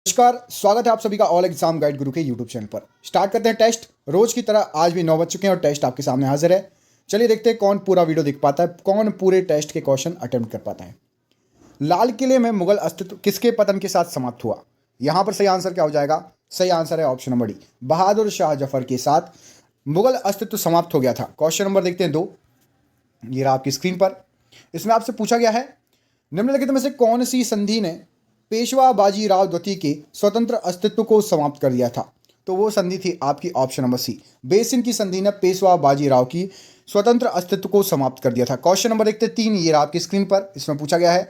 नमस्कार, स्वागत है आप सभी का ऑल एग्जाम गाइड गुरु के यूट्यूब चैनल पर। स्टार्ट करते हैं टेस्ट। रोज की तरह आज भी 9 बज चुके हैं और टेस्ट आपके सामने हाजिर है। चलिए देखते हैं कौन पूरा वीडियो देख पाता है, कौन पूरे टेस्ट के क्वेश्चन अटेम्प्ट कर पाता है। लाल किले में मुगल अस्तित्व किसके पतन के साथ समाप्त हुआ? यहां पर सही आंसर क्या हो जाएगा? सही आंसर है option number D, Bahadur Shah Zafar के साथ मुगल अस्तित्व समाप्त हो गया था। क्वेश्चन नंबर देखते हैं 2, ये रहा आपकी स्क्रीन पर। इसमें आपसे पूछा गया है, निम्नलिखित में से कौन सी संधि ने पेशवा बाजीराव द्वितीय के स्वतंत्र अस्तित्व को समाप्त कर दिया था? तो वो संधि थी आपकी ऑप्शन नंबर सी, बेसिन की संधि ने पेशवा बाजीराव की स्वतंत्र अस्तित्व को समाप्त कर दिया था। क्वेश्चन नंबर देखते 3, ये रहा आपकी स्क्रीन पर। इसमें पूछा गया है,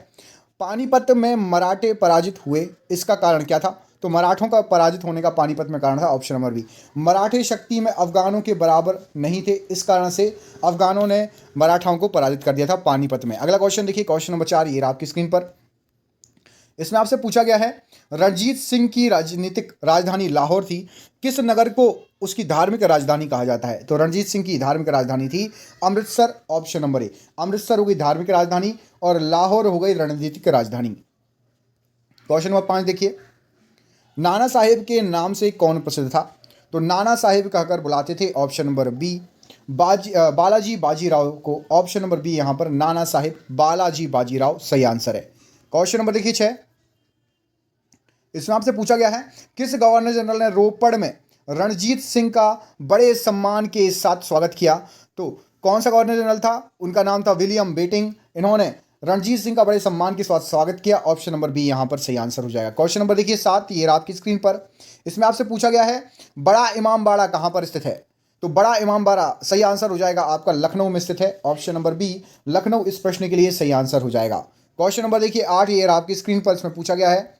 पानीपत में मराठे पराजित हुए, इसका कारण क्या था? तो मराठों का पराजित होने का पानीपत में कारण था ऑप्शन नंबर बी, मराठे शक्ति में अफगानों के बराबर नहीं थे, इस कारण से अफगानों ने मराठाओं को पराजित कर दिया था पानीपत में। अगला क्वेश्चन देखिए, क्वेश्चन नंबर 4, ये रहा आपकी स्क्रीन पर। इसमें आपसे पूछा गया है, रणजीत सिंह की राजनीतिक राजधानी लाहौर थी, किस नगर को उसकी धार्मिक राजधानी कहा जाता है? तो रणजीत सिंह की धार्मिक राजधानी थी अमृतसर, ऑप्शन नंबर ए। अमृतसर हो गई धार्मिक राजधानी और लाहौर हो गई रणनीतिक राजधानी। क्वेश्चन नंबर 5 देखिए, नाना साहेब के नाम से कौन प्रसिद्ध था? तो नाना साहेब कहकर बुलाते थे, option number B, Balaji Bajirao को। ऑप्शन नंबर बी यहां पर नाना साहेब बालाजी बाजीराव सही आंसर है। क्वेश्चन नंबर देखिए 6, इसमें आपसे पूछा गया है, किस गवर्नर जनरल ने रोपड़ में रणजीत सिंह का बड़े सम्मान के साथ स्वागत किया? तो कौन सा गवर्नर जनरल था? उनका नाम था विलियम बेटिंग। इन्होंने रणजीत सिंह का बड़े सम्मान के साथ स्वागत किया, ऑप्शन नंबर बी यहां पर सही आंसर हो जाएगा। क्वेश्चन नंबर देखिए 7, ये आपकी स्क्रीन पर। इसमें आपसे पूछा गया है, बड़ा इमामबाड़ा कहां पर स्थित है? तो बड़ा इमामबाड़ा सही आंसर हो जाएगा आपका लखनऊ में स्थित है, ऑप्शन नंबर बी लखनऊ इस प्रश्न के लिए सही आंसर हो जाएगा। क्वेश्चन नंबर देखिए 8, ये आपकी स्क्रीन पर। इसमें पूछा गया है,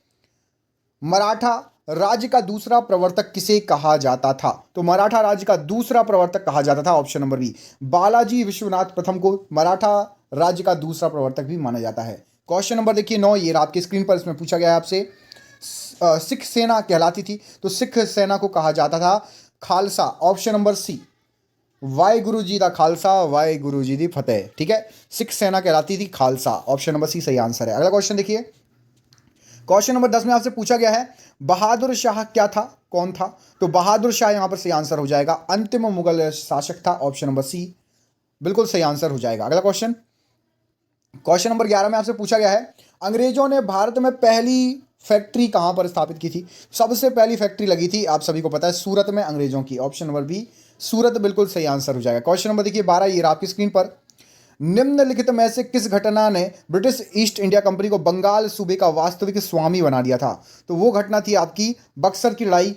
मराठा राज्य का दूसरा प्रवर्तक किसे कहा जाता था? तो मराठा राज्य का दूसरा प्रवर्तक कहा जाता था, option number B Balaji Vishwanath प्रथम को मराठा राज्य का दूसरा प्रवर्तक भी माना जाता है। क्वेश्चन नंबर देखिए 9, ये आपकी स्क्रीन पर। इसमें पूछा गया है आपसे, सिख सेना कहलाती थी, तो सिख सेना को कहा जाता था खालसा, ऑप्शन नंबर सी, वाहे गुरु जी दा खालसा वाहे गुरु जी दी फतेह। ठीक है, सिख सेना कहलाती थी खालसा, ऑप्शन नंबर सी सही आंसर है। अगला क्वेश्चन देखिए, क्वेश्चन नंबर 10 में आपसे पूछा गया है, बहादुर शाह क्या था, कौन था? तो बहादुर शाह यहां पर सही आंसर हो जाएगा, अंतिम मुगल शासक था, ऑप्शन नंबर सी बिल्कुल सही आंसर हो जाएगा। अगला क्वेश्चन, क्वेश्चन नंबर 11 में आपसे पूछा गया है, अंग्रेजों ने भारत में पहली फैक्ट्री कहां पर स्थापित की थी? सबसे पहली फैक्ट्री लगी थी, आप सभी को पता है, सूरत में अंग्रेजों की, ऑप्शन नंबर बी सूरत बिल्कुल सही आंसर हो जाएगा। क्वेश्चन नंबर देखिए 12, ये आपकी स्क्रीन पर। निम्नलिखित में से किस घटना ने ब्रिटिश ईस्ट इंडिया कंपनी को बंगाल सूबे का वास्तविक स्वामी बना दिया था? तो वो घटना थी आपकी बक्सर की लड़ाई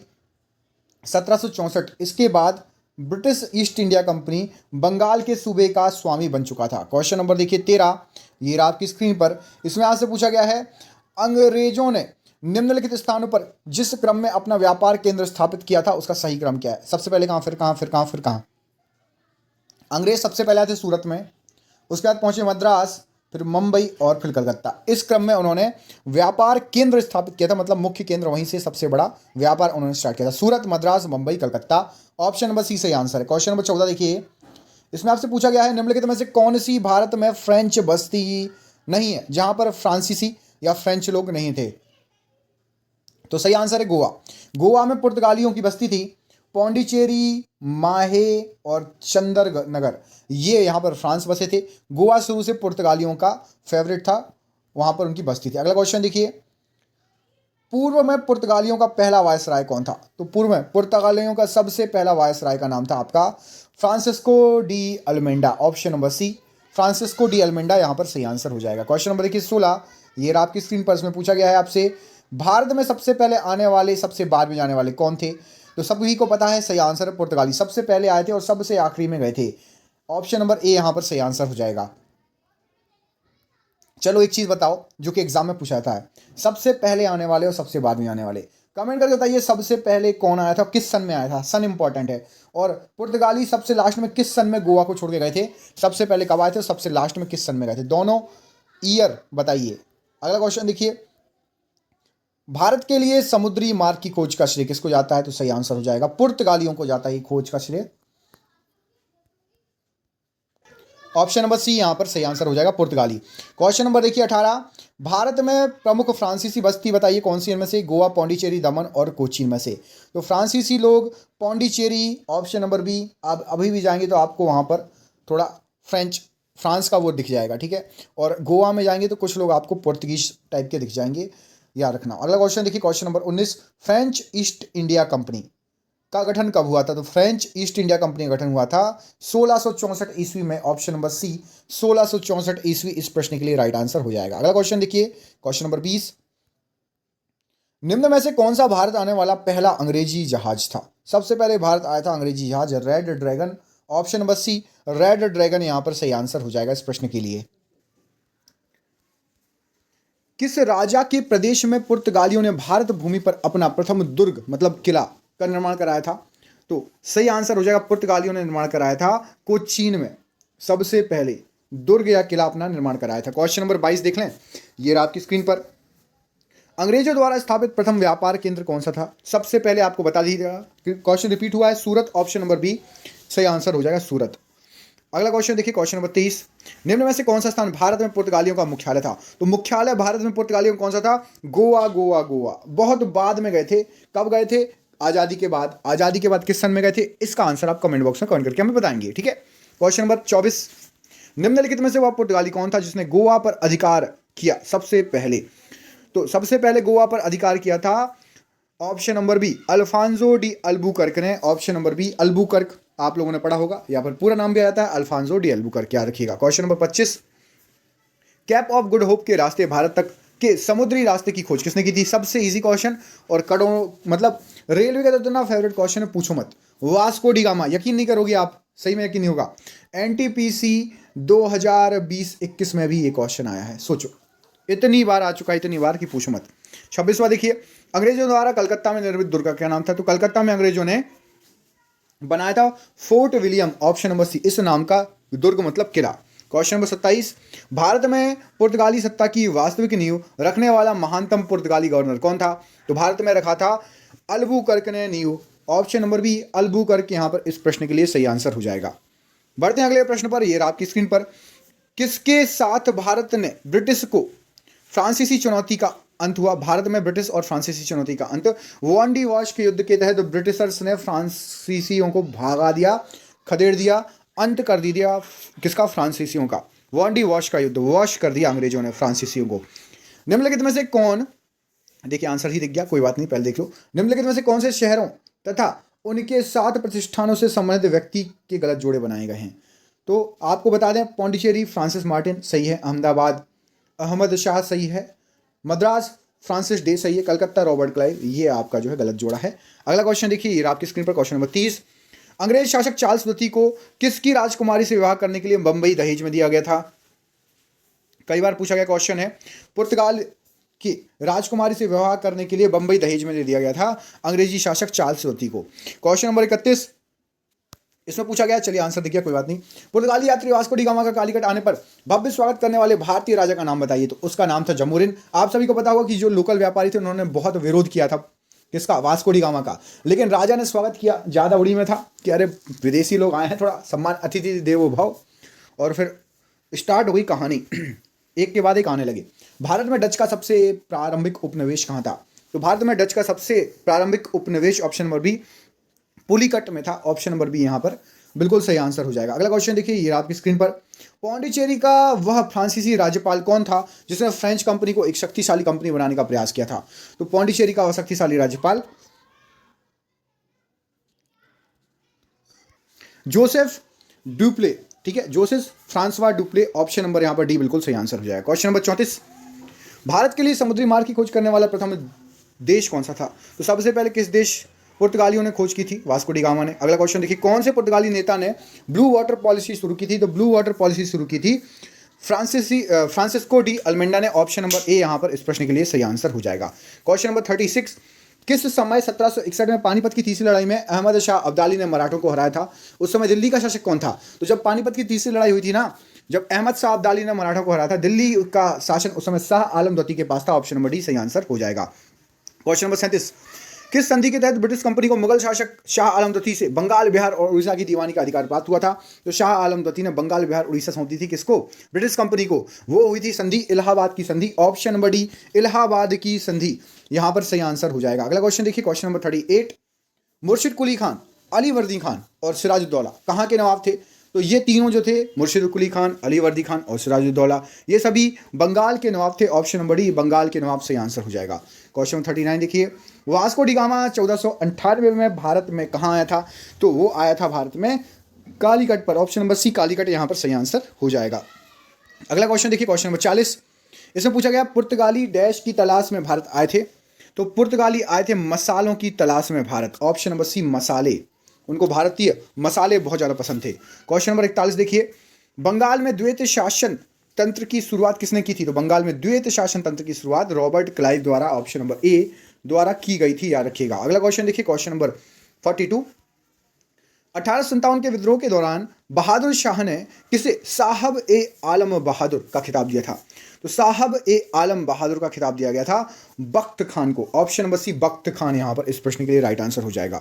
1764। इसके बाद British East India Company Bengal के सूबे का स्वामी बन चुका था। क्वेश्चन नंबर देखिए 13, ये आपकी स्क्रीन पर। इसमें आपसे पूछा गया है, अंग्रेजों ने निम्नलिखित स्थानों पर जिस क्रम में अपना व्यापार केंद्र स्थापित किया था उसका सही क्रम क्या है? सबसे पहले कहां, फिर कहां, फिर कहां, फिर कहां? अंग्रेज सबसे पहले आए थे सूरत में, उसके बाद पहुंचे मद्रास, फिर मुंबई और फिर कलकत्ता। इस क्रम में उन्होंने व्यापार केंद्र स्थापित किया था, मतलब मुख्य केंद्र वहीं से सबसे बड़ा व्यापार उन्होंने स्टार्ट किया था, Surat, Madras, Mumbai, Calcutta. Option number C सही आंसर है। क्वेश्चन नंबर 14 देखिए, इसमें आपसे पूछा गया है, निम्नलिखित में से कौन सी भारत में फ्रेंच बस्ती नहीं है जहां पर फ्रांसीसी या फ्रेंच लोग नहीं थे? तो सही आंसर है गोवा। गोवा में पुर्तगालियों की बस्ती थी, पौंडीचेरी, माहे और चंदर नगर, ये यहाँ पर फ्रांस बसे थे। गोवा शुरू से पुर्तगालियों का फेवरेट था, वहाँ पर उनकी बस्ती थी। अगला क्वेश्चन देखिए, पूर्व में पुर्तगालियों का पहला वायसराय कौन था? तो पूर्व में पुर्तगालियों का सबसे पहला वायसराय का नाम था आपका Francisco de Almeida, option number C Francisco de Almeida यहाँ पर सही आंसर हो जाएगा। क्वेश्चन नंबर देखिए 16, ये आपकी स्क्रीन पर। इसमें पूछा गया है आपसे, भारत में सबसे पहले आने वाले सबसे बाद में जाने वाले कौन थे? तो सभी को पता है, सही आंसर है पुर्तगाली, सबसे पहले आए थे और सबसे आखिरी में गए थे, ऑप्शन नंबर ए यहां पर सही आंसर हो जाएगा। चलो एक चीज बताओ जो कि एग्जाम में पूछा जाता है, सबसे पहले आने वाले और सबसे बाद में आने वाले, कमेंट करके बताइए सबसे पहले कौन आया था, किस सन में आया था, सन इंपॉर्टेंट है। और पुर्तगाली सबसे लास्ट में किस सन में गोवा को छोड़ के गए थे? सबसे पहले कब आए थे, सबसे लास्ट में किस सन में गए थे, दोनों ईयर बताइए। अगला क्वेश्चन देखिए, भारत के लिए समुद्री मार्ग की खोज का श्रेय किसको जाता है? तो सही आंसर हो जाएगा पुर्तगालियों को जाता है खोज का श्रेय, ऑप्शन नंबर सी यहां पर सही आंसर हो जाएगा पुर्तगाली। क्वेश्चन नंबर देखिए 18, भारत में प्रमुख फ्रांसीसी बस्ती बताइए कौन सी इनमें से? गोवा, पौंडीचेरी, दमन और कोचीन में से। तो फ्रांसीसी लोग पौंडीचेरी, ऑप्शन नंबर बी। आप अभी भी जाएंगे तो आपको वहाँ पर थोड़ा फ्रेंच, फ्रांस का वो दिख जाएगा, ठीक है। और गोवा में जाएंगे तो कुछ लोग आपको पुर्तगीज टाइप के दिख जाएंगे, याद रखना। अगला क्वेश्चन देखिए, question number 19। French east India company का गठन कब हुआ था? तो फ्रेंच ईस्ट इंडिया कंपनी का गठन हुआ था 1664 ईस्वी में, ऑप्शन नंबर सी 1664 ईस्वी इस प्रश्न के लिए राइट आंसर हो जाएगा। अगला क्वेश्चन देखिए, क्वेश्चन नंबर 20। निम्न में से कौन सा भारत आने वाला पहला अंग्रेजी जहाज था? सबसे पहले भारत आया था अंग्रेजी जहाज Red Dragon, option number C Red Dragon यहां पर सही आंसर हो जाएगा इस प्रश्न के लिए। किस राजा के प्रदेश में पुर्तगालियों ने भारत भूमि पर अपना प्रथम दुर्ग मतलब किला का निर्माण कराया था? तो सही आंसर हो जाएगा, पुर्तगालियों ने निर्माण कराया था कोचीन में, सबसे पहले दुर्ग या किला अपना निर्माण कराया था। क्वेश्चन नंबर 22 देख लें, ये रहा आपकी स्क्रीन पर। अंग्रेजों द्वारा स्थापित प्रथम व्यापार केंद्र कौन सा था? सबसे पहले आपको बता दीजिएगा, क्वेश्चन रिपीट हुआ है, सूरत, ऑप्शन नंबर बी सही आंसर हो जाएगा सूरत। अगला क्वेश्चन देखिए, क्वेश्चन नंबर 23। निम्न में से कौन सा स्थान भारत में पुर्तगालियों का मुख्यालय था? तो मुख्यालय भारत में पुर्तगालियों का कौन सा था? गोवा, गोवा, गोवा। बहुत बाद में गए थे। कब गए थे? आज़ादी के बाद। आज़ादी के बाद किस सन में गए थे? इसका आंसर आप कमेंट बॉक्स में कमेंट करके हमें बताएंगे, ठीक है। Question number 24। निम्नलिखित में से वह पुर्तगाली कौन था जिसने गोवा पर अधिकार किया सबसे पहले? तो सबसे पहले गोवा पर अधिकार किया था, option number B Alfonso de Albuquerque ने, ऑप्शन नंबर बी अल्बुकर्क आप लोगों ने पढ़ा होगा, यहाँ पर पूरा नाम भी आता है अल्फांसो डी अल्बुकर्क, याद रखिएगा। Question number 25। Cap of good hope के रास्ते भारत तक के समुद्री रास्ते की खोज किसने की थी? सबसे इजी क्वेश्चन और मतलब रेलवे का तो इतना फेवरेट क्वेश्चन है, पूछो मत। वास्को डी गामा, यकीन नहीं करोगे आप, सही में यकीन नहीं होगा। एनटीपीसी 2020-21 में भी ये क्वेश्चन आया है, सोचो इतनी बार आ चुका है, इतनी बार कि पूछो मत। 26वां देखिए, अंग्रेजों द्वारा कलकत्ता में निर्मित दुर्ग का क्या नाम था? तो कलकत्ता में अंग्रेजों ने बनाया था Fort William, option number C इस नाम का दुर्ग मतलब किला। Question number 27। भारत में पुर्तगाली सत्ता की वास्तविक नींव रखने वाला महानतम पुर्तगाली गवर्नर कौन था? तो भारत में रखा था अल्बुकर्क ने नींव, ऑप्शन नंबर बी अल्बुकर्क यहां पर इस प्रश्न के लिए सही आंसर हो जाएगा। बढ़ते हैं अगले प्रश्न पर, ये आपकी स्क्रीन पर। किसके साथ भारत ने ब्रिटिश को फ्रांसीसी चुनौती का अंत हुआ? भारत में ब्रिटिश और फ्रांसीसी चुनौती का अंत वांडी वॉश के युद्ध के तहत तो ब्रिटिशर्स ने फ्रांसीसियों को भागा दिया, खदेड़ दिया, अंत कर दिया किसका? फ्रांसीसियों का। वांडी वॉश का युद्ध, वॉश कर दिया अंग्रेजों ने फ्रांसीसियों को। निम्नलिखित में से कौन, देखिए आंसर ही दिख गया, कोई बात नहीं, पहले देख लो। निम्नलिखित में से कौन से शहरों तथा उनके 7 प्रतिष्ठानों से संबंधित व्यक्ति के गलत जोड़े बनाए गए हैं? तो आपको बता दें, पौंडीचेरी फ्रांसिस मार्टिन सही है, अहमदाबाद अहमद शाह सही है, मद्रास फ्रांसिस डे सही है, कलकत्ता रॉबर्ट क्लाइव, ये आपका जो है गलत जोड़ा है। अगला क्वेश्चन देखिए, ये आपकी स्क्रीन पर क्वेश्चन नंबर 30। अंग्रेज शासक चार्ल्स द्वितीय को किसकी राजकुमारी से विवाह करने के लिए बंबई दहेज में दिया गया था? कई बार पूछा गया क्वेश्चन है, पुर्तगाल की राजकुमारी से विवाह करने के लिए बंबई दहेज में दे दिया गया था अंग्रेजी शासक चार्ल्स द्वितीय को। क्वेश्चन नंबर 31 इसमें पूछा गया, चलिए आंसर देखिए, कोई बात नहीं। पुर्तगाली यात्री वास्को डी गामा का कालीकट आने पर भव्य स्वागत करने वाले भारतीय राजा का नाम बताइए? तो उसका नाम था जमोरिन। आप सभी को पता होगा कि जो लोकल व्यापारी थे उन्होंने बहुत विरोध किया था किसका? वास्को डी गामा का, लेकिन राजा ने स्वागत किया, ज़्यादा उड़ी में था कि अरे विदेशी लोग आए हैं, थोड़ा सम्मान, अतिथि देवो भव। और फिर स्टार्ट हो गई कहानी, एक के बाद एक आने लगे। भारत में डच का सबसे प्रारंभिक उपनिवेश कहाँ था? तो भारत में डच का सबसे प्रारंभिक उपनिवेश ऑप्शन नंबर बी पुलिकट में था, ऑप्शन नंबर बी यहाँ पर बिल्कुल सही आंसर हो जाएगा। अगला क्वेश्चन देखिए, ये आपकी स्क्रीन पर। पौंडीचेरी का वह फ्रांसीसी राज्यपाल कौन था जिसने फ्रेंच कंपनी को एक शक्तिशाली कंपनी बनाने का प्रयास किया था? तो पौंडीचेरी का वह शक्तिशाली राज्यपाल जोसेफ ड्यूप्ले, ठीक है, Joseph François Dupleix, option number यहाँ पर डी बिल्कुल सही आंसर हो जाएगा। Question number 34। भारत के लिए समुद्री मार्ग की खोज करने वाला प्रथम देश कौन सा था? तो सबसे पहले किस देश पुर्तगालियों ने खोज की थी? वास्को डी गामा ने। अगला क्वेश्चन देखिए, कौन से पुर्तगाली नेता ने ब्लू वाटर पॉलिसी शुरू की थी? तो ब्लू वाटर पॉलिसी शुरू की थी फ्रांसिस्को डी अल्मेंडा ने, ऑप्शन नंबर ए यहाँ पर इस प्रश्न के लिए सही आंसर हो जाएगा। Question number 36। किस समय 1761 में पानीपत की तीसरी लड़ाई में अहमद शाह अब्दाली ने मराठों को हराया था? उस समय दिल्ली का शासक कौन था? तो जब पानीपत की तीसरी लड़ाई हुई थी ना, जब अहमद शाह अब्दाली ने मराठों को हराया था, दिल्ली का शासन उस समय शाह आलम द्वितीय के पास था, ऑप्शन नंबर डी सही आंसर हो जाएगा। Question number 37। किस संधि के तहत ब्रिटिश कंपनी को मुगल शासक शाह आलम द्वितीय से बंगाल, बिहार और उड़ीसा की दीवानी का अधिकार प्राप्त हुआ था? तो शाह आलम द्वितीय ने बंगाल, बिहार, उड़ीसा सौंप दी थी किसको? ब्रिटिश कंपनी को। वो हुई थी संधि इलाहाबाद की संधि। ऑप्शन नंबर डी, इलाहाबाद की संधि यहां पर सही आंसर हो जाएगा। अगला क्वेश्चन देखिए, क्वेश्चन नंबर 38। मुर्शिद कुली खान, अली वर्दी खान और सिराजुद्दौला कहाँ के नवाब थे? तो ये तीनों जो थे, मुर्शिद कुली खान, अली वर्दी खान और सिराजुद्दौला, ये सभी बंगाल के नवाब थे। ऑप्शन नंबर डी, बंगाल के नवाब सही आंसर हो जाएगा। क्वेश्चन नंबर 39 देखिए, वास्को डी गामा 1498 में भारत में कहाँ आया था? तो वो आया था भारत में कालीकट पर। ऑप्शन नंबर सी, कालीकट यहाँ पर सही आंसर हो जाएगा। अगला क्वेश्चन देखिए, क्वेश्चन नंबर 40। इसमें पूछा गया पुर्तगाली डैश की तलाश में भारत आए थे? तो पुर्तगाली आए थे मसालों की तलाश में भारत। ऑप्शन नंबर सी, मसाले। उनको भारतीय मसाले बहुत ज़्यादा पसंद थे। क्वेश्चन नंबर 41 देखिए, बंगाल में द्वैत शासन तंत्र की शुरुआत किसने की थी? तो बंगाल में द्वैत शासन तंत्र की शुरुआत रॉबर्ट क्लाइव द्वारा, ऑप्शन नंबर ए, द्वारा की गई थी, याद रखिएगा। अगला क्वेश्चन देखिए, क्वेश्चन नंबर 42। 1857 के विद्रोह के दौरान बहादुर शाह ने किसे साहब ए आलम बहादुर का खिताब दिया था? तो साहब ए आलम बहादुर का खिताब दिया गया था बख्त खान को। ऑप्शन नंबर सी, बख्त खान यहां पर इस प्रश्न के लिए राइट आंसर हो जाएगा।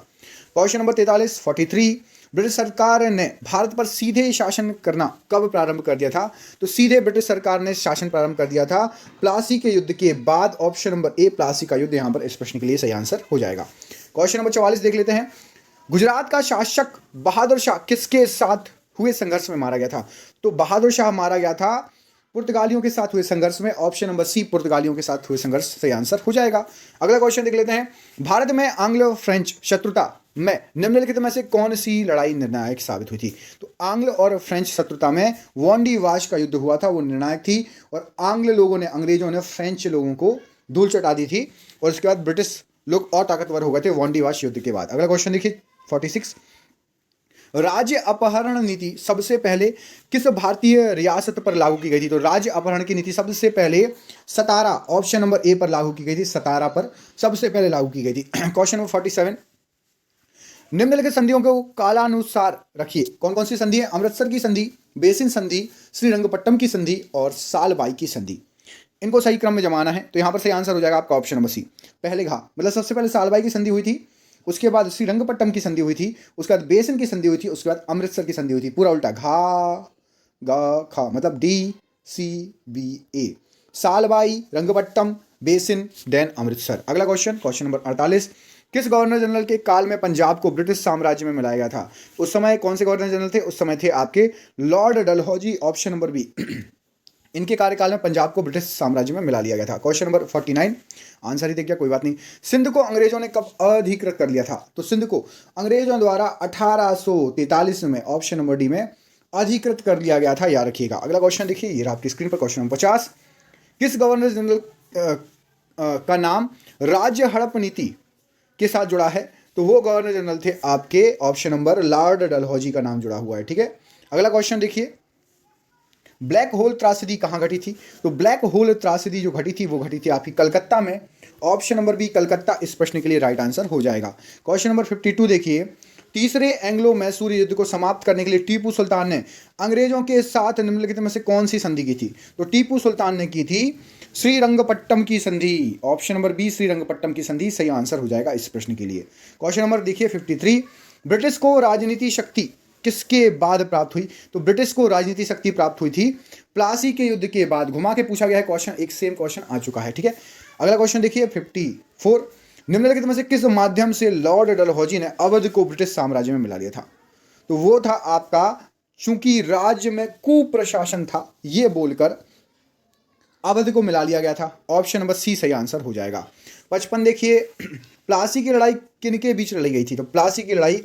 Question number 43, 43। ब्रिटिश सरकार ने भारत पर सीधे शासन करना कब प्रारंभ कर दिया था? तो सीधे ब्रिटिश सरकार ने शासन प्रारंभ कर दिया था प्लासी के युद्ध के बाद। ऑप्शन नंबर ए, प्लासी का युद्ध यहां पर इस प्रश्न के लिए सही आंसर हो जाएगा। क्वेश्चन नंबर 44 देख लेते हैं। गुजरात का शासक बहादुर शाह किसके साथ हुए संघर्ष में मारा गया था? तो बहादुर शाह मारा गया था पुर्तगालियों के साथ हुए संघर्ष में। ऑप्शन नंबर सी, पुर्तगालियों के साथ हुए संघर्ष सही आंसर हो जाएगा। अगला क्वेश्चन देख लेते हैं। भारत में आंग्लो फ्रेंच शत्रुता में निम्नलिखित में से कौन सी लड़ाई निर्णायक साबित हुई थी? तो आंग्ल और फ्रेंच शत्रुता में वॉन्डी वाश का युद्ध हुआ था, वो निर्णायक थी। और आंग्ल लोगों ने, अंग्रेजों ने फ्रेंच लोगों को धूल चटा दी थी और उसके बाद ब्रिटिश लोग और ताकतवर हो गए थे वॉन्डी वाश युद्ध के बाद। अगला क्वेश्चन देखिए, 46। राज्य अपहरण नीति सबसे पहले किस भारतीय रियासत पर लागू की गई थी? तो राज्य अपहरण की नीति सबसे पहले सतारा, ऑप्शन नंबर ए पर लागू की गई थी। सतारा पर सबसे पहले लागू की गई थी। Question number 47। निम्नलिखित संधियों को कालानुसार रखिए। कौन कौन सी संधि है? अमृतसर की संधि, बेसिन संधि, श्रीरंगपट्टम की संधि और सालबाई की संधि। इनको सही क्रम में जमाना है, तो यहां पर सही आंसर हो जाएगा आपका ऑप्शन नंबर सी, पहले घा। मतलब सबसे पहले सालबाई की संधि हुई थी, उसके बाद श्रीरंगपट्टम की संधि हुई थी, उसके बाद बेसिन की संधि हुई थी, उसके बाद अमृतसर की संधि हुई थी। पूरा उल्टा, घा गा खा, मतलब D C B A. Salbai, Rangapattam, Bassein, then Amritsar. अगला क्वेश्चन, क्वेश्चन नंबर 48। किस गवर्नर जनरल के काल में पंजाब को ब्रिटिश साम्राज्य में मिलाया गया था? उस समय कौन से गवर्नर जनरल थे? उस समय थे आपके Lord Dalhousie. Option number B, इनके कार्यकाल में पंजाब को ब्रिटिश साम्राज्य में मिला लिया गया था। क्वेश्चन नंबर 49, आंसर ही देख गया, कोई बात नहीं। सिंध को अंग्रेजों ने कब अधिकृत कर लिया था? तो सिंध को अंग्रेजों द्वारा 1843 में, ऑप्शन नंबर डी में अधिकृत कर लिया गया था, याद रखिएगा। अगला क्वेश्चन देखिए, ये आपकी स्क्रीन पर क्वेश्चन नंबर 50। किस गवर्नर जनरल का नाम राज्य हड़प नीति के साथ जुड़ा है? तो वो गवर्नर जनरल थे आपके, ऑप्शन नंबर लॉर्ड डलहौजी का नाम जुड़ा हुआ है, ठीक है। अगला क्वेश्चन देखिए, ब्लैक होल त्रासदी कहाँ घटी थी? तो ब्लैक होल त्रासदी जो घटी थी वो घटी थी आपकी कलकत्ता में। ऑप्शन नंबर बी, कलकत्ता इस प्रश्न के लिए राइट आंसर हो जाएगा। क्वेश्चन नंबर 52 देखिए, तीसरे एंग्लो मैसूरी युद्ध को समाप्त करने के लिए टीपू सुल्तान ने अंग्रेजों के साथ निम्नलिखित में से कौन सी संधि की थी? तो टीपू सुल्तान ने की थी श्रीरंगपट्टम की संधि। ऑप्शन नंबर बी, श्रीरंगपट्टम की संधि सही आंसर हो जाएगा इस प्रश्न के लिए। क्वेश्चन नंबर देखिए 53, ब्रिटिश को राजनीति शक्ति किसके बाद प्राप्त हुई? तो ब्रिटिश को राजनीति शक्ति प्राप्त हुई थी प्लासी के युद्ध के बाद। घुमा के पूछा गया है क्वेश्चन, एक सेम क्वेश्चन आ चुका है, ठीक है। अगला क्वेश्चन देखिए 54, निम्नलिखित में से किस माध्यम से लॉर्ड डलहौजी ने अवध को ब्रिटिश साम्राज्य में मिला लिया था? तो वो था आपका, चूंकि राज्य में कुप्रशासन था ये बोलकर अवध को मिला लिया गया था। ऑप्शन नंबर सी सही आंसर हो जाएगा। 55 देखिए, प्लासी की लड़ाई किनके बीच लड़ी गई थी? तो प्लासी की लड़ाई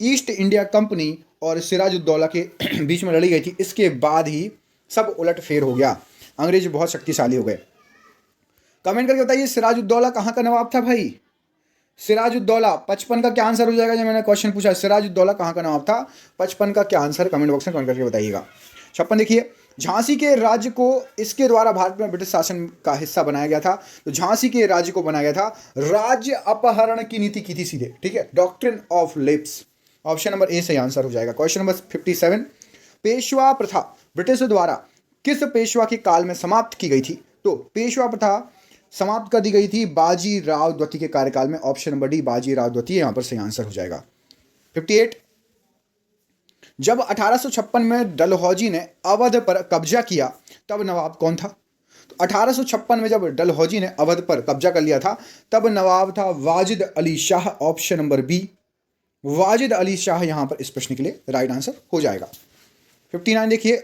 ईस्ट इंडिया कंपनी और सिराजुद्दौला के बीच में लड़ी गई थी। इसके बाद ही सब उलट फेर हो गया, अंग्रेज बहुत शक्तिशाली हो गए। कमेंट करके बताइए सिराजुद्दौला कहाँ का नवाब था भाई? सिराजुद्दौला 55 का क्या आंसर हो जाएगा? जब मैंने क्वेश्चन पूछा सिराजुद्दौला कहाँ का नवाब था, 55 का क्या आंसर कमेंट बॉक्स में कमेंट करके बताइएगा। 56 देखिए, झांसी के राज्य को इसके द्वारा भारत में ब्रिटिश शासन का हिस्सा बनाया गया था। तो झांसी के राज्य को बनाया गया था राज्य अपहरण की नीति की थी सीधे, ठीक है, doctrine of lips. Option number ए सही आंसर हो जाएगा। क्वेश्चन नंबर 57, पेशवा प्रथा ब्रिटिश द्वारा किस पेशवा के काल में समाप्त की गई थी? तो पेशवा प्रथा समाप्त कर दी गई थी बाजी राव द्वितीय के कार्यकाल में। ऑप्शन नंबर डी बाजी राव द्वितीय यहां पर सही आंसर हो जाएगा। 58, जब 1856 में डलहौजी ने अवध पर कब्जा किया तब नवाब कौन था? तो 1856 में जब डलहौजी ने अवध पर कब्जा कर लिया था तब नवाब था Wajid Ali Shah. Option number B Wajid Ali Shah यहां पर इस प्रश्न के लिए राइट आंसर हो जाएगा। 59 देखिए,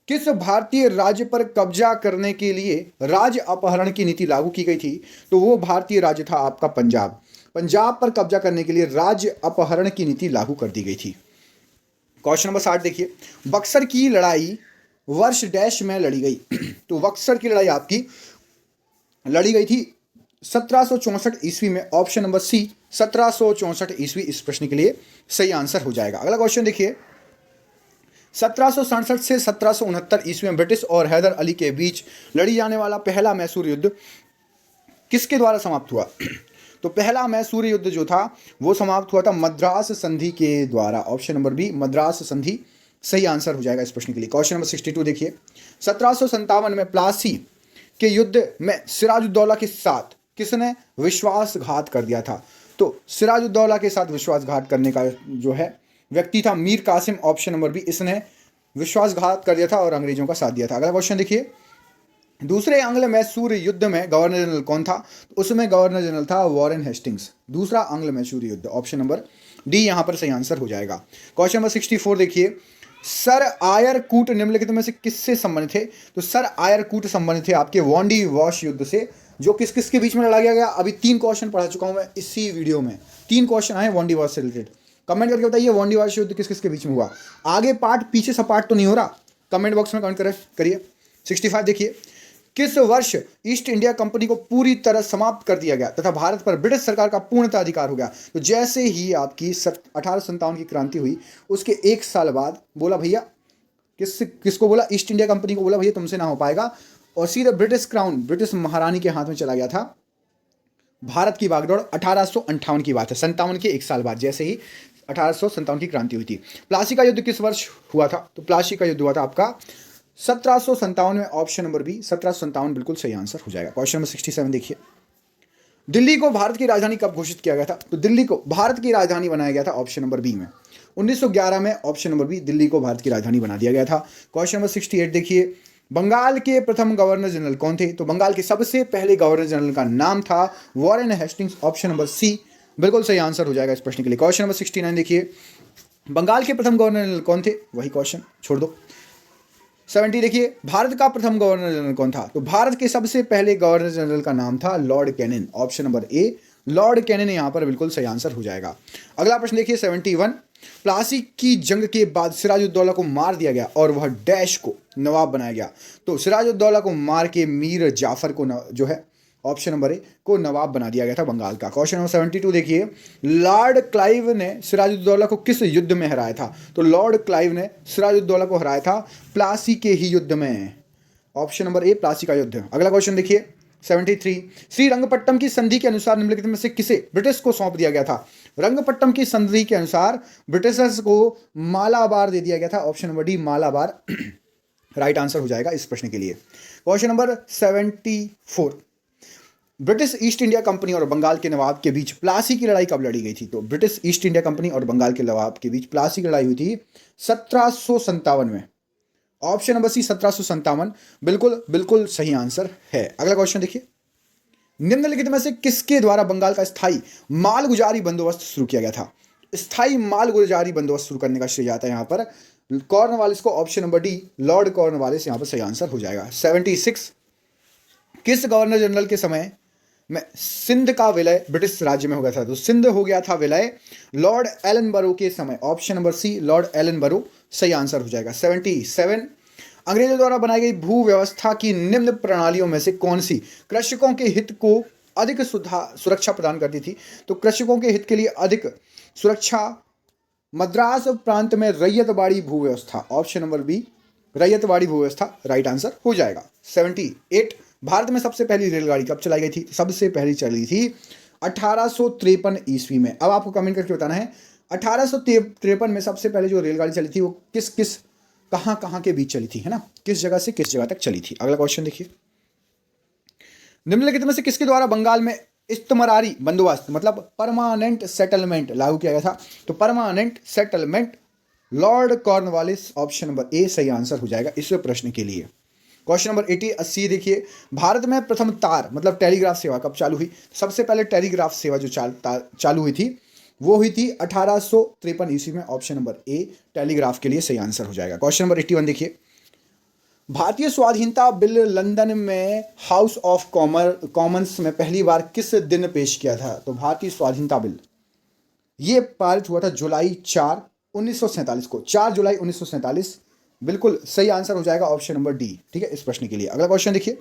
किस भारतीय राज्य पर कब्जा करने के लिए राज्य अपहरण की नीति लागू की गई थी? तो वो भारतीय राज्य था आपका पंजाब। पंजाब पर कब्जा करने के लिए राज्य अपहरण की नीति लागू कर दी गई थी। क्वेश्चन नंबर 60 देखिए, बक्सर की लड़ाई वर्ष डैश में लड़ी गई? तो बक्सर की लड़ाई आपकी लड़ी गई थी 1764 ईस्वी में। ऑप्शन नंबर सी 1764 ईस्वी इस प्रश्न के लिए सही आंसर हो जाएगा। अगला क्वेश्चन देखिए, 1767 से 1769 ईस्वी में ब्रिटिश और हैदर अली के बीच लड़ी जाने वाला पहला मैसूर युद्ध किसके द्वारा समाप्त हुआ? तो पहला मैसूर युद्ध जो था वो समाप्त हुआ था मद्रास संधि के द्वारा। ऑप्शन नंबर बी मद्रास संधि सही आंसर हो जाएगा इस प्रश्न के लिए। क्वेश्चन नंबर 62 देखिए, 1757 में प्लासी के युद्ध में सिराजुद्दौला के साथ किसने विश्वासघात कर दिया था? तो सिराजुद्दौला के साथ विश्वासघात करने का जो है व्यक्ति था Mir Qasim. Option number B इसने विश्वासघात कर दिया था और अंग्रेजों का साथ दिया था। अगला क्वेश्चन देखिए, दूसरे आंग्ल मैसूर युद्ध में गवर्नर जनरल कौन था? उसमें गवर्नर जनरल था वॉरेन हेस्टिंग्स। दूसरा आंग्ल मैसूर युद्ध ऑप्शन नंबर डी यहां पर सही आंसर हो जाएगा। क्वेश्चन नंबर 64 देखिए, सर आयर कूट निम्नलिखित में से किससे संबंधित थे? तो सर आयर कूट संबंधित थे आपके वॉन्डी वॉश युद्ध से, जो किस किस के बीच में लड़ा गया। अभी 3 क्वेश्चन पढ़ा चुका हूं मैं इसी वीडियो में, 3 क्वेश्चन आए वॉन्डी वॉश से रिलेटेड। कमेंट करके बताइए वॉन्डी वॉश युद्ध किस किस के बीच में हुआ। आगे पार्ट पीछे सब पार्ट तो नहीं हो रहा, कमेंट बॉक्स में कमेंट करिए। 65 देखिए, किस वर्ष ईस्ट इंडिया कंपनी को पूरी तरह समाप्त कर दिया गया तथा भारत पर ब्रिटिश सरकार का पूर्णतः अधिकार हो गया? तो जैसे ही आपकी 1857 की क्रांति हुई उसके 1 साल बाद बोला भैया, किसको बोला? ईस्ट इंडिया कंपनी को बोला भैया तुमसे ना हो पाएगा, और सीधे ब्रिटिश क्राउन ब्रिटिश महारानी के हाथ में चला गया था। भारत की बागडोर 1858 की बात है, 57 के 1 साल बाद जैसे ही 1857 की क्रांति हुई थी। प्लासी का युद्ध किस वर्ष हुआ था? तो प्लासी का युद्ध हुआ था आपका 1757 में। ऑप्शन नंबर बी 1757 बिल्कुल सही आंसर हो जाएगा। क्वेश्चन नंबर 67 देखिए, दिल्ली को भारत की राजधानी कब घोषित किया गया था? तो दिल्ली को भारत की राजधानी बनाया गया था ऑप्शन नंबर बी में 1911 में। ऑप्शन नंबर बी दिल्ली को भारत की राजधानी बना दिया गया था। क्वेश्चन नंबर 68 देखिए, बंगाल के प्रथम गवर्नर जनरल कौन थे? तो बंगाल के सबसे पहले गवर्नर जनरल का नाम था Warren Hastings. Option number C बिल्कुल सही आंसर हो जाएगा इस प्रश्न के लिए। क्वेश्चन नंबर 69 देखिए, बंगाल के प्रथम गवर्नर जनरल कौन थे? वही क्वेश्चन छोड़ दो। 70 देखिए, भारत का प्रथम गवर्नर जनरल कौन था? तो भारत के सबसे पहले गवर्नर जनरल का नाम था Lord Canning. Option number A Lord Canning यहां पर बिल्कुल सही आंसर हो जाएगा। अगला प्रश्न देखिए 71, प्लासी की जंग के बाद सिराजुद्दौला को मार दिया गया और वह डैश को नवाब बनाया गया। तो सिराजुद्दौला को मार के मीर जाफर को जो है ऑप्शन नंबर ए को नवाब बना दिया गया था बंगाल का। क्वेश्चन नंबर 72 देखिए, लॉर्ड क्लाइव ने सिराजुद्दौला को किस युद्ध में हराया था? तो लॉर्ड क्लाइव ने सिराजुद्दौला को हराया था प्लासी के ही युद्ध में। ऑप्शन नंबर ए प्लासी का युद्ध। अगला क्वेश्चन देखिए 73, श्रीरंगपट्टम की संधि के अनुसार निम्नलिखित में से किसे ब्रिटिश को सौंप दिया गया था? रंगपट्टम की संधि के अनुसार ब्रिटिशर्स को मालाबार दे दिया गया था। Option number D Malabar right answer हो जाएगा इस प्रश्न के लिए। Question number 74, British East India company और बंगाल के नवाब के बीच प्लासी की लड़ाई कब लड़ी गई थी? तो ब्रिटिश ईस्ट इंडिया कंपनी और बंगाल के नवाब के बीच प्लासी की लड़ाई हुई थी 1757 में। ऑप्शन नंबर सी 1757 बिल्कुल बिल्कुल सही आंसर है। अगला क्वेश्चन देखिए, निम्नलिखित में से किसके द्वारा बंगाल का स्थायी मालगुजारी बंदोबस्त शुरू किया गया था? स्थायी मालगुजारी बंदोबस्त शुरू करने का श्रेय जाता है यहां पर कॉर्नवालिस को। Option number D Lord Cornwallis यहां पर सही आंसर हो जाएगा। 76, किस गवर्नर जनरल के समय में सिंध का विलय ब्रिटिश राज्य में हो गया था? तो सिंध हो गया था विलय लॉर्ड एलनबरो के समय। Option number C Lord Ellenborough सही आंसर हो जाएगा। 77, अंग्रेजों द्वारा बनाई गई भू व्यवस्था की निम्न प्रणालियों में से कौन सी कृषकों के हित को अधिक सुरक्षा प्रदान करती थी? तो कृषकों के हित के लिए अधिक सुरक्षा मद्रास प्रांत में रैयतवाड़ी भू व्यवस्था। ऑप्शन नंबर बी रैयतवाड़ी भू व्यवस्था राइट आंसर हो जाएगा। 78, भारत में सबसे पहली रेलगाड़ी कब चलाई गई थी? सबसे पहली चली थी 1853 ईस्वी में। अब आपको कमेंट करके बताना है 1853 में सबसे पहले जो रेलगाड़ी चली थी वो किस किस कहां के बीच चली थी, है ना, किस जगह से किस जगह तक चली थी। अगला क्वेश्चन देखिए, निम्नलिखित में से किसके द्वारा बंगाल में इस्तमरारी बंदोबस्त मतलब परमानेंट सेटलमेंट लागू किया गया था? तो permanent settlement Lord Cornwallis, option number ए सही आंसर हो जाएगा इस प्रश्न के लिए। क्वेश्चन नंबर 80 देखिए, भारत में प्रथम तार मतलब टेलीग्राफ सेवा कब चालू हुई? सबसे पहले टेलीग्राफ सेवा जो चालू हुई थी वो हुई थी 1853 ईस्वी में, ऑप्शन नंबर ए टेलीग्राफ के लिए सही आंसर हो जाएगा। क्वेश्चन नंबर 81 देखिए, भारतीय स्वाधीनता बिल लंदन में हाउस ऑफ कॉमन्स में पहली बार किस दिन पेश किया था? तो भारतीय स्वाधीनता बिल ये पारित हुआ था जुलाई 4 1947 को, 4 जुलाई 1947, बिल्कुल सही आंसर हो जाएगा ऑप्शन नंबर डी। ठीक है, इस प्रश्न के लिए अगला क्वेश्चन देखिए,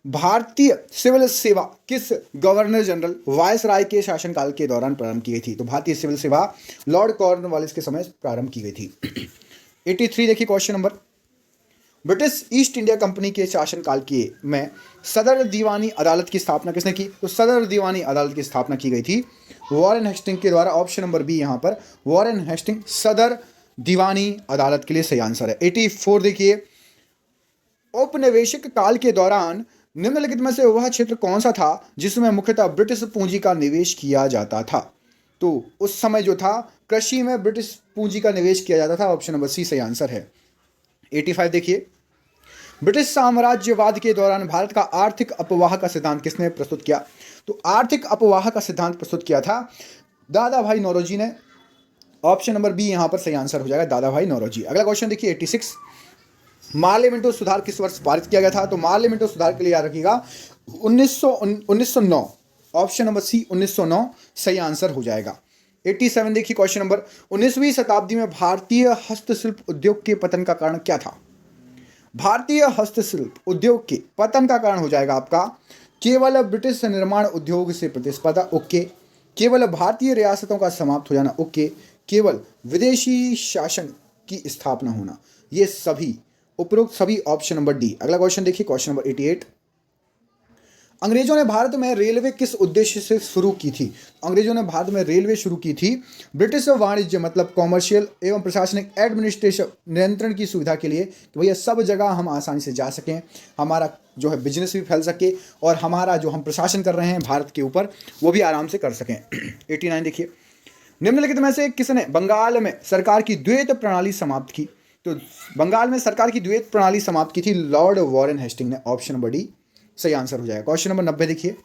भारतीय सिविल सेवा किस गवर्नर जनरल वायसराय के शासनकाल के दौरान प्रारंभ की गई थी? तो भारतीय सिविल सेवा लॉर्ड कॉर्नवालिस के समय प्रारंभ की गई थी। 83 देखिए question number, British East India company के शासनकाल के में सदर दीवानी अदालत की स्थापना किसने की? तो सदर दीवानी अदालत की स्थापना की गई थी वॉरेन हेस्टिंग के द्वारा, ऑप्शन नंबर बी यहां पर वॉरेन हेस्टिंग सदर दीवानी अदालत के लिए सही आंसर है। 84 देखिए, औपनिवेशिक काल के दौरान निम्नलिखित में से वह क्षेत्र कौन सा था जिसमें मुख्यतः ब्रिटिश पूंजी का निवेश किया जाता था? तो उस समय जो था कृषि में ब्रिटिश पूंजी का निवेश किया जाता था, ऑप्शन नंबर सी सही आंसर है। 85 देखिए, ब्रिटिश साम्राज्यवाद के दौरान भारत का आर्थिक अपवाह का सिद्धांत किसने प्रस्तुत किया? तो आर्थिक अपवाह का सिद्धांत प्रस्तुत किया था दादा भाई नौरोजी ने, ऑप्शन नंबर बी यहां पर सही आंसर हो जाएगा दादा भाई नौरोजी। अगला क्वेश्चन देखिए 86, मार्लिमेंटो सुधार किस वर्ष पारित किया गया था? तो मार्लिमेंटो सुधार के लिए याद रखिएगा 1909, ऑप्शन नंबर सी 1909 सही आंसर हो जाएगा। 87 देखिए क्वेश्चन नंबर, 19वीं शताब्दी में भारतीय हस्तशिल्प उद्योग के पतन का कारण क्या था? भारतीय हस्तशिल्प उद्योग के पतन का कारण हो जाएगा आपका केवल ब्रिटिश निर्माण उद्योग से प्रतिस्पर्धा, ओके, केवल भारतीय रियासतों का समाप्त हो जाना, ओके, केवल विदेशी शासन की स्थापना होना, ये सभी उपरोक्त सभी ऑप्शन नंबर डी। अगला क्वेश्चन देखिए क्वेश्चन नंबर 88, अंग्रेजों ने भारत में रेलवे किस उद्देश्य से शुरू की थी? अंग्रेजों ने भारत में रेलवे शुरू की थी ब्रिटिश वाणिज्य मतलब कॉमर्शियल एवं प्रशासनिक एडमिनिस्ट्रेशन नियंत्रण की सुविधा के लिए कि भैया सब जगह हम आसानी से जा सकें, हमारा जो है बिजनेस भी फैल सके और हमारा जो हम प्रशासन कर रहे हैं भारत के ऊपर वो भी आराम से कर सकें। 89 देखिए, निम्नलिखित में से किसने बंगाल में सरकार की द्वैत प्रणाली समाप्त की? तो बंगाल में सरकार की द्वैत प्रणाली समाप्त की थी लॉर्ड वॉरेन हेस्टिंग ने, ऑप्शन नंबर डी सही आंसर हो जाएगा। क्वेश्चन नंबर 90 देखिए,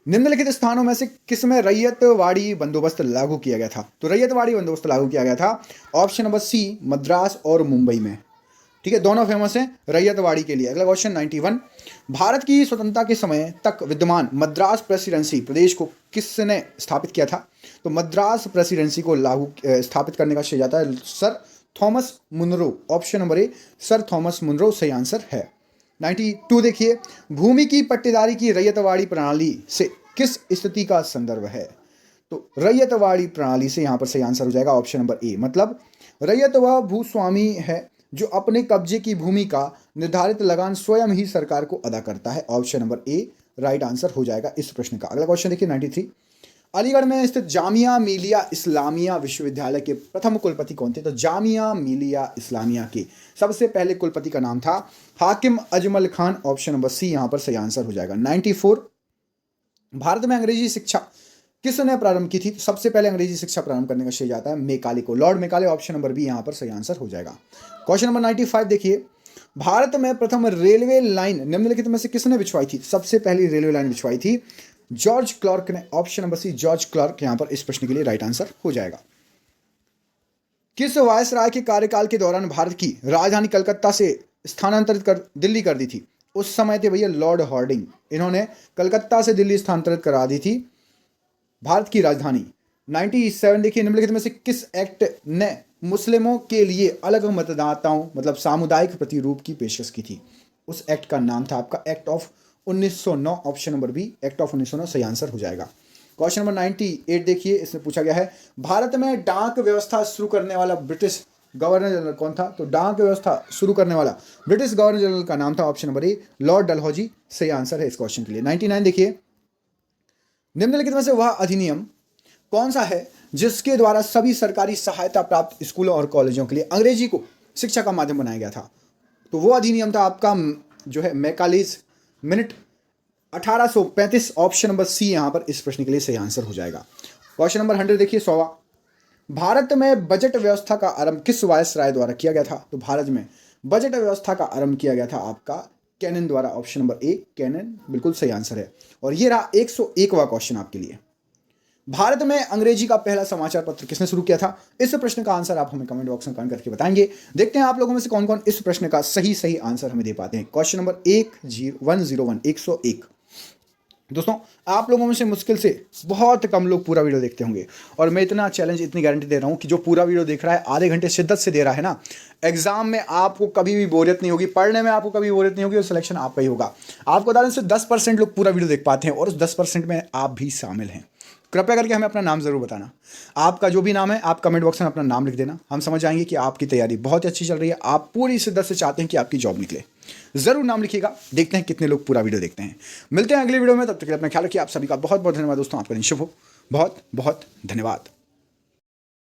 निम्नलिखित स्थानों में से किसमें रैयतवाड़ी बंदोबस्त लागू किया गया था? तो रैयतवाड़ी बंदोबस्त लागू किया गया था, ऑप्शन नंबर सी मद्रास और मुंबई में। ठीक है, दोनों फेमस हैं रैयतवाड़ी के लिए। अगला क्वेश्चन 91, भारत की स्वतंत्रता के समय तक विद्यमान मद्रास प्रेसिडेंसी प्रदेश को किसने स्थापित किया था? तो मद्रास प्रेसिडेंसी को स्थापित करने का श्रेय जाता है Sir Thomas Munro, option number A Sir Thomas Munro सही आंसर है। 92 देखिए, भूमि की पट्टेदारी की रैयतवाड़ी प्रणाली से किस स्थिति का संदर्भ है? तो रैयतवाड़ी प्रणाली से यहां पर सही आंसर हो जाएगा ऑप्शन नंबर ए, मतलब रैयत वह भूस्वामी है जो अपने कब्जे की भूमि का निर्धारित लगान स्वयं ही सरकार को अदा करता है, ऑप्शन नंबर ए राइट आंसर हो जाएगा इस प्रश्न का। अगला क्वेश्चन देखिए 93, अलीगढ़ में स्थित जामिया मिलिया इस्लामिया विश्वविद्यालय के प्रथम कुलपति कौन थे? तो जामिया मिलिया इस्लामिया के सबसे पहले कुलपति का नाम था Hakim Ajmal Khan, option number C यहां पर सही आंसर हो जाएगा। 94, भारत में अंग्रेजी शिक्षा किसने प्रारंभ की थी? सबसे पहले अंग्रेजी शिक्षा प्रारंभ करने का श्रेय जाता है मेकाले को, Lord Macaulay, option number B यहां पर सही आंसर हो जाएगा। क्वेश्चन नंबर 95 देखिए, भारत में प्रथम रेलवे लाइन निम्नलिखित में से किसने बिछवाई थी? सबसे पहली रेलवे लाइन बिछवाई थी जॉर्ज क्लार्क ने, option number C George Clarke यहां पर इस प्रश्न के लिए राइट आंसर हो जाएगा। किस वायसराय के कार्यकाल के दौरान भारत की राजधानी कलकत्ता से स्थानांतरित कर दिल्ली कर दी थी? उस समय थे भैया लॉर्ड हार्डिंग, इन्होंने कलकत्ता से दिल्ली स्थानांतरित करा दी थी भारत की राजधानी। 97 देखिए, निम्नलिखित में से किस एक्ट ने मुस्लिमों के लिए अलग मतदाताओं मतलब सामुदायिक प्रतिरूप की पेशकश की थी? उस एक्ट का नाम था आपका act of 1909, option number B act of 1909 सही आंसर हो जाएगा। क्वेश्चन नंबर 98 देखिए, इसमें पूछा गया है भारत में डाक व्यवस्था शुरू करने वाला ब्रिटिश गवर्नर जनरल कौन था? तो डाक व्यवस्था शुरू करने वाला ब्रिटिश गवर्नर जनरल का नाम था option number A Lord Dalhousie सही आंसर है इस क्वेश्चन के लिए। 99 देखिए, निम्नलिखित में से वह अधिनियम कौन सा है जिसके द्वारा सभी सरकारी सहायता प्राप्त स्कूलों और कॉलेजों के लिए अंग्रेजी को शिक्षा का माध्यम बनाया गया था? तो वो अधिनियम था आपका जो है Macaulay's minute 1835। Option number C यहां पर इस प्रश्न के लिए सही आंसर हो जाएगा। क्वेश्चन नंबर 100 देखिए, 100वां। भारत में बजट व्यवस्था का आरंभ किस वायसराय द्वारा किया गया था? तो भारत में बजट व्यवस्था का आरंभ किया गया था आपका कैनन द्वारा। ऑप्शन नंबर ए कैनन बिल्कुल सही आंसर है। और ये रहा 101वां क्वेश्चन आपके लिए। भारत में अंग्रेजी का पहला समाचार पत्र किसने शुरू किया था? इस प्रश्न का आंसर आप हमें कमेंट बॉक्स में कमेंट करके बताएंगे। देखते हैं आप लोगों में से कौन कौन इस प्रश्न का सही आंसर हमें दे पाते हैं। क्वेश्चन नंबर 101 दोस्तों, आप लोगों में से मुश्किल से बहुत कम लोग पूरा वीडियो देखते होंगे, और मैं इतना चैलेंज, इतनी गारंटी दे रहा हूं कि जो पूरा वीडियो देख रहा है, आधे घंटे शिद्दत से दे रहा है ना, एग्जाम में आपको कभी भी बोरियत नहीं होगी, पढ़ने में आपको कभी बोरियत नहीं होगी, और सिलेक्शन आपका ही होगा। आपको बता दें, सिर्फ 10% लोग पूरा वीडियो देख पाते हैं, और उस 10% में आप भी शामिल हैं। कृपया करके हमें अपना नाम जरूर बताना। आपका जो भी नाम है, आप कमेंट बॉक्स में अपना नाम लिख देना। हम समझ जाएंगे कि आपकी तैयारी बहुत अच्छी चल रही है, आप पूरी शिद्दत से चाहते हैं कि आपकी जॉब निकले। जरूर नाम लिखिएगा। देखते हैं कितने लोग पूरा वीडियो देखते हैं। मिलते हैं अगले वीडियो में, तब तक के लिए अपना ख्याल रखिए। आप सभी का बहुत बहुत धन्यवाद दोस्तों। आपका दिन शुभ हो। बहुत बहुत धन्यवाद।